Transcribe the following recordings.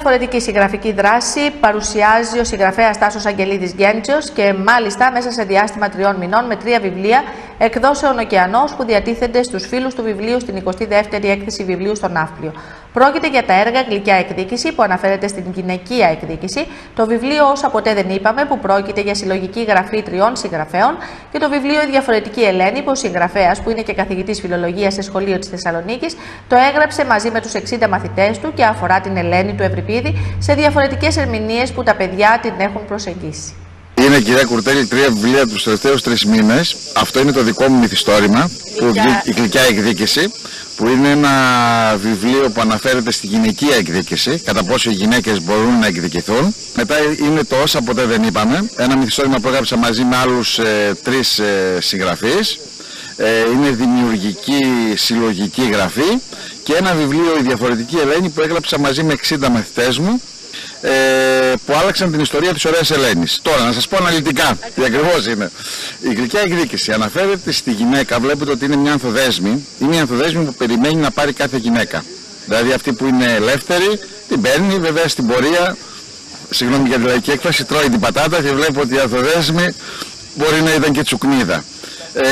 διαφορετική συγγραφική δράση παρουσιάζει ο συγγραφέας Τάσος Αγγελίδης Γκέντσιος και μάλιστα μέσα σε διάστημα 3 μηνών με 3 βιβλία εκδόσεων Ωκεανός που διατίθενται στους φίλους του βιβλίου στην 22η έκθεση βιβλίου στο Ναύπλιο. Πρόκειται για τα έργα Γλυκιά εκδίκηση που αναφέρεται στην γυναικεία εκδίκηση, το βιβλίο Όσα ποτέ δεν είπαμε που πρόκειται για συλλογική γραφή 3 συγγραφέων και το βιβλίο Η διαφορετική Ελένη που ο συγγραφέας, που είναι και καθηγητής φιλολογίας σε σχολείο της Θεσσαλονίκης, το έγραψε μαζί με τους 60 μαθητές του και αφορά την Ελένη του Ευρυπίδη σε διαφορετικές ερμηνείες που τα παιδιά την έχουν προσεγγίσει. Είναι, κυρία Κουρτέλη, 3 βιβλία τους τελευταίους 3 μήνες. Αυτό είναι το δικό μου μυθιστόρημα, η Γλυκιά εκδίκηση, που είναι ένα βιβλίο που αναφέρεται στη γυναικεία εκδίκηση, κατά πόσο οι γυναίκες μπορούν να εκδικηθούν. Μετά είναι το Όσα ποτέ δεν είπαμε, ένα μυθιστόρημα που έγραψα μαζί με άλλους 3 συγγραφείς. Είναι δημιουργική συλλογική γραφή και ένα βιβλίο Η διαφορετική Ελένη που έγραψα μαζί με 60 μαθητές μου, που άλλαξαν την ιστορία της ωραίας Ελένης. Τώρα να σας πω αναλυτικά τι ακριβώς είναι. Η Γλυκιά εκδίκηση αναφέρεται στη γυναίκα. Βλέπετε ότι είναι μια ανθοδέσμη. Είναι μια ανθοδέσμη που περιμένει να πάρει κάθε γυναίκα. Δηλαδή αυτή που είναι ελεύθερη την παίρνει, βέβαια στην πορεία, συγγνώμη για τη λαϊκή έκφραση, τρώει την πατάτα και βλέπω ότι η ανθοδέσμη μπορεί να ήταν και τσουκνίδα.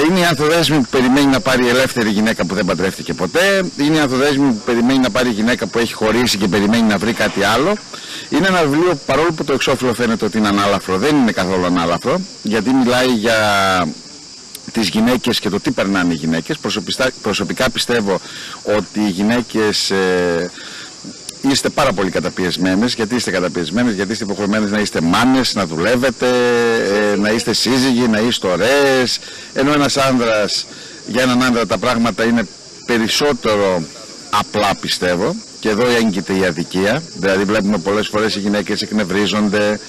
Είναι η ανθοδέσμη που περιμένει να πάρει ελεύθερη γυναίκα που δεν παντρεύτηκε ποτέ. Είναι η ανθοδέσμη που περιμένει να πάρει γυναίκα που έχει χωρίσει και περιμένει να βρει κάτι άλλο. Είναι ένα βιβλίο που, παρόλο που το εξώφυλλο φαίνεται ότι είναι ανάλαφρο, δεν είναι καθόλου ανάλαφρο, γιατί μιλάει για τις γυναίκες και το τι περνάνε οι γυναίκες. Προσωπικά πιστεύω ότι οι γυναίκες είστε πάρα πολύ καταπιεσμένες. Γιατί είστε καταπιεσμένες? Γιατί είστε υποχρεωμένες να είστε μάνες, να δουλεύετε, να είστε σύζυγοι, να είστε ωραίες. Ενώ ένας άνδρας, για έναν άνδρα τα πράγματα είναι περισσότερο απλά, πιστεύω. Και εδώ έγκυται η αδικία. Δηλαδή βλέπουμε πολλές φορές οι γυναίκες εκνευρίζονται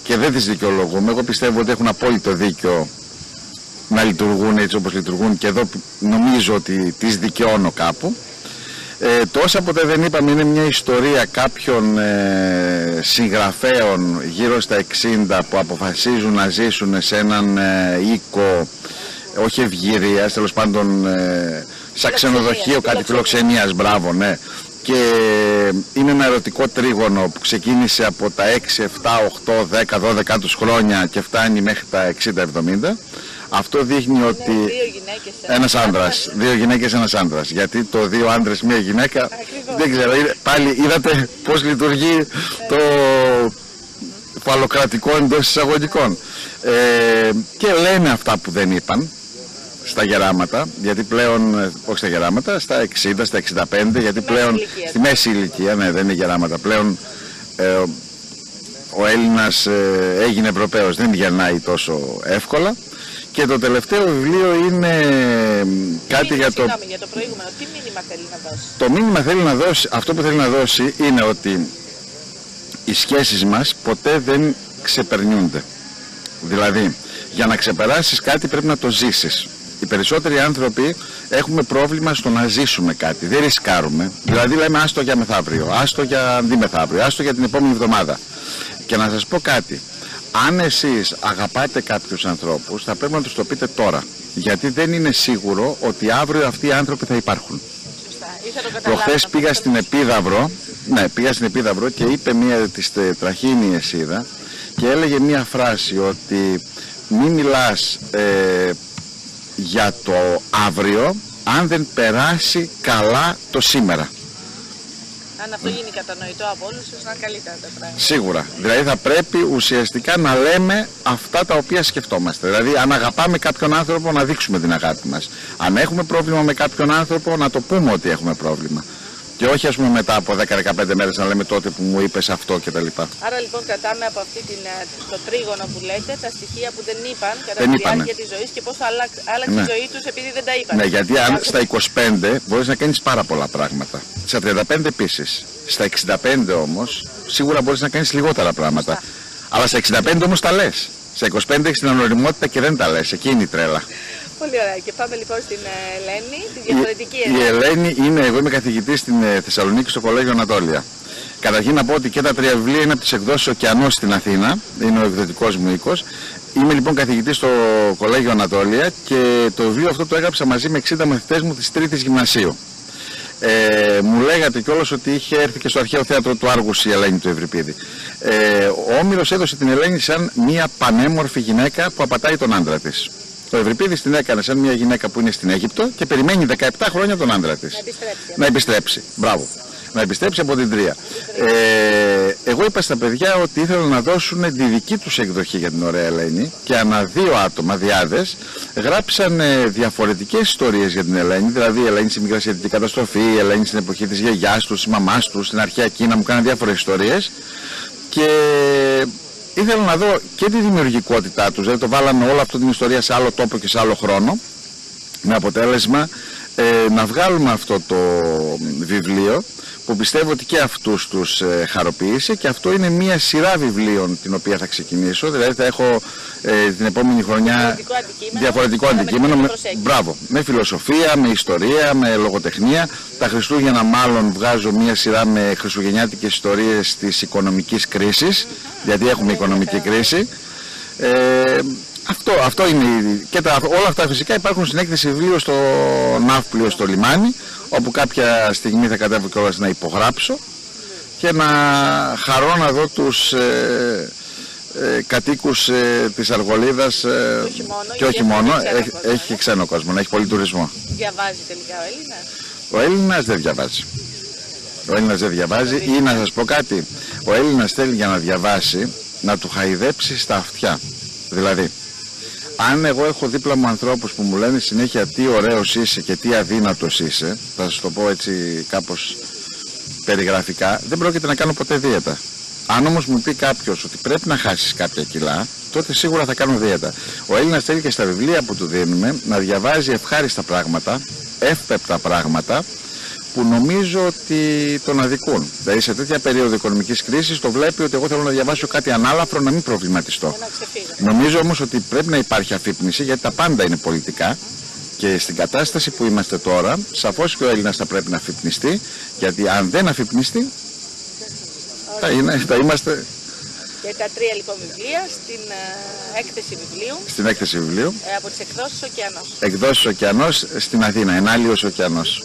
και δεν τις δικαιολογούμε. Εγώ πιστεύω ότι έχουν απόλυτο δίκιο να λειτουργούν έτσι όπως λειτουργούν και εδώ νομίζω ότι τις δικαιώνω κάπου. Το Όσα ποτέ δεν είπαμε είναι μια ιστορία κάποιων συγγραφέων γύρω στα 60 που αποφασίζουν να ζήσουν σε έναν οίκο, όχι ευγυρίας, τέλος πάντων σαν ξενοδοχείο, κάτι φιλοξενίας, μπράβο, ναι. Και είναι ένα ερωτικό τρίγωνο που ξεκίνησε από τα 6, 7, 8, 10, 12 τους χρόνια και φτάνει μέχρι τα 60-70. Αυτό δείχνει ότι ένας άντρας, 2 γυναίκες, ένας άντρας. Γιατί το 2 άντρες, 1 γυναίκα, δεν ξέρω, πάλι είδατε πώς λειτουργεί το φαλοκρατικό εντός εισαγωγικών. Και λένε αυτά που δεν είπαν στα γεράματα, γιατί πλέον, όχι στα γεράματα, στα 60, στα 65, γιατί πλέον στη μέση ηλικία, ναι, δεν είναι γεράματα, πλέον ο Έλληνας έγινε Ευρωπαίος, δεν γερνάει τόσο εύκολα. Και το τελευταίο βιβλίο είναι κάτι για το... Συγγνώμη, για το προηγούμενο, τι μήνυμα θέλει να δώσει? Το μήνυμα θέλει να δώσει, αυτό που θέλει να δώσει είναι ότι οι σχέσεις μας ποτέ δεν ξεπερνιούνται. Δηλαδή, για να ξεπεράσεις κάτι πρέπει να το ζήσεις. Οι περισσότεροι άνθρωποι έχουμε πρόβλημα στο να ζήσουμε κάτι, δεν ρισκάρουμε. Δηλαδή λέμε άστο για μεθαύριο, άστο για αντιμεθαύριο, άστο για την επόμενη εβδομάδα. Και να σας πω κάτι. Αν εσείς αγαπάτε κάποιους ανθρώπους, θα πρέπει να τους το πείτε τώρα. Γιατί δεν είναι σίγουρο ότι αύριο αυτοί οι άνθρωποι θα υπάρχουν. Προχθές πήγα στην Επίδαυρο, πήγα στην Επίδαυρο και είπε μία της τραχήνιες είδα και έλεγε μία φράση ότι μη μιλάς για το αύριο αν δεν περάσει καλά το σήμερα. Αν αυτό γίνει κατανοητό από όλους, ώστε να είναι καλύτερα τα πράγματα. Σίγουρα. Δηλαδή θα πρέπει ουσιαστικά να λέμε αυτά τα οποία σκεφτόμαστε. Δηλαδή αν αγαπάμε κάποιον άνθρωπο να δείξουμε την αγάπη μας. Αν έχουμε πρόβλημα με κάποιον άνθρωπο να το πούμε ότι έχουμε πρόβλημα. Και όχι ας πούμε μετά από 10-15 μέρες να λέμε τότε που μου είπες αυτό κτλ. Άρα λοιπόν κρατάμε από αυτή το τρίγωνο που λέτε τα στοιχεία που δεν είπαν κατά τη διάρκεια της ζωής και πώς άλλαξε η ζωή τους επειδή δεν τα είπαν. Ναι, γιατί αν στα 25 μπορείς να κάνεις πάρα πολλά πράγματα. Στα 35 επίσης. Στα 65 όμως σίγουρα μπορείς να κάνεις λιγότερα πράγματα. Αλλά στα 65 όμως τα λες. Στα 25 έχεις την ανωνυμότητα και δεν τα λες. Εκεί είναι η τρέλα. Πολύ ωραία. Και πάμε λοιπόν στην Ελένη, τη διαφορετική Ελένη. Η Ελένη είναι, εγώ είμαι καθηγητής στην Θεσσαλονίκη στο Κολέγιο Ανατόλια. Καταρχήν να πω ότι και τα 3 βιβλία είναι από τις εκδόσεις Ωκεανός στην Αθήνα, είναι ο εκδοτικός μου οίκος. Είμαι λοιπόν καθηγητής στο Κολέγιο Ανατόλια και το βιβλίο αυτό το έγραψα μαζί με 60 μαθητές μου της 3ης Γυμνασίου. Μου λέγατε κιόλας ότι είχε έρθει και στο αρχαίο θέατρο του Άργους η Ελένη του Ευρυπίδη. Ο Όμηρος έδωσε την Ελένη σαν μια πανέμορφη γυναίκα που απατάει τον άντρα της. Ο Ευρυπίδης την έκανε σαν μια γυναίκα που είναι στην Αίγυπτο και περιμένει 17 χρόνια τον άντρα της. Να επιστρέψει. Μπράβο. Να επιστρέψει από την Τρία. Εγώ είπα στα παιδιά ότι ήθελα να δώσουν τη δική τους εκδοχή για την ωραία Ελένη και ανά δύο άτομα, διάδες, γράψαν διαφορετικές ιστορίες για την Ελένη. Δηλαδή η Ελένη στη Μικρασιατική καταστροφή, η Ελένη στην εποχή της γιαγιάς του, της μαμάς του, στην αρχαία Κίνα, μου κάναν διάφορες ιστορίες. Και ήθελα να δω και τη δημιουργικότητά τους, δηλαδή το βάλαμε όλο αυτή την ιστορία σε άλλο τόπο και σε άλλο χρόνο, με αποτέλεσμα να βγάλουμε αυτό το βιβλίο που πιστεύω ότι και αυτούς τους χαροποίησε, και αυτό είναι μια σειρά βιβλίων την οποία θα ξεκινήσω, δηλαδή θα έχω την επόμενη χρονιά διαφορετικό αντικείμενο, μπράβο, με φιλοσοφία, με ιστορία, με λογοτεχνία. Τα Χριστούγεννα μάλλον βγάζω μια σειρά με χριστουγεννιάτικες ιστορίες της οικονομικής κρίσης, γιατί έχουμε οικονομική κρίση. Αυτό είναι, και όλα αυτά φυσικά υπάρχουν στην έκθεση βιβλίου στο Ναύπλιο στο λιμάνι, όπου κάποια στιγμή θα κατέβω κιόλας να υπογράψω και να χαρώ να δω τους κατοίκους της Αργολίδας, και όχι μόνο, έχει και ξένο κόσμο, έχει πολύ τουρισμό. Διαβάζει τελικά ο Έλληνας? Ο Έλληνας δεν διαβάζει. Ο Έλληνας δεν διαβάζει, ή να σας πω κάτι, ο Έλληνας θέλει για να διαβάσει να του χαϊδέψει στα αυτιά. Δηλαδή, αν εγώ έχω δίπλα μου ανθρώπους που μου λένε συνέχεια τι ωραίος είσαι και τι αδύνατος είσαι, θα σας το πω έτσι κάπως περιγραφικά, δεν πρόκειται να κάνω ποτέ δίαιτα. Αν όμως μου πει κάποιος ότι πρέπει να χάσεις κάποια κιλά, τότε σίγουρα θα κάνω δίαιτα. Ο Έλληνας θέλει και στα βιβλία που του δίνουμε να διαβάζει ευχάριστα πράγματα, εύπεπτα πράγματα, που νομίζω ότι τον αδικούν. Δηλαδή σε τέτοια περίοδο οικονομικής κρίσης το βλέπει ότι εγώ θέλω να διαβάσω κάτι ανάλαφρο, να μην προβληματιστώ. Νομίζω όμως ότι πρέπει να υπάρχει αφύπνιση, γιατί τα πάντα είναι πολιτικά, και στην κατάσταση που είμαστε τώρα σαφώς και ο Έλληνας θα πρέπει να αφυπνιστεί, γιατί αν δεν αφυπνιστεί θα είμαστε... Και τα τρία λοιπόν βιβλία στην έκθεση βιβλίου. Στην έκθεση βιβλίου. Από τις εκδόσεις Ωκεανός. Εκδόσεις Ωκεανός στην Αθήνα, Ενάλιος Ωκεανός.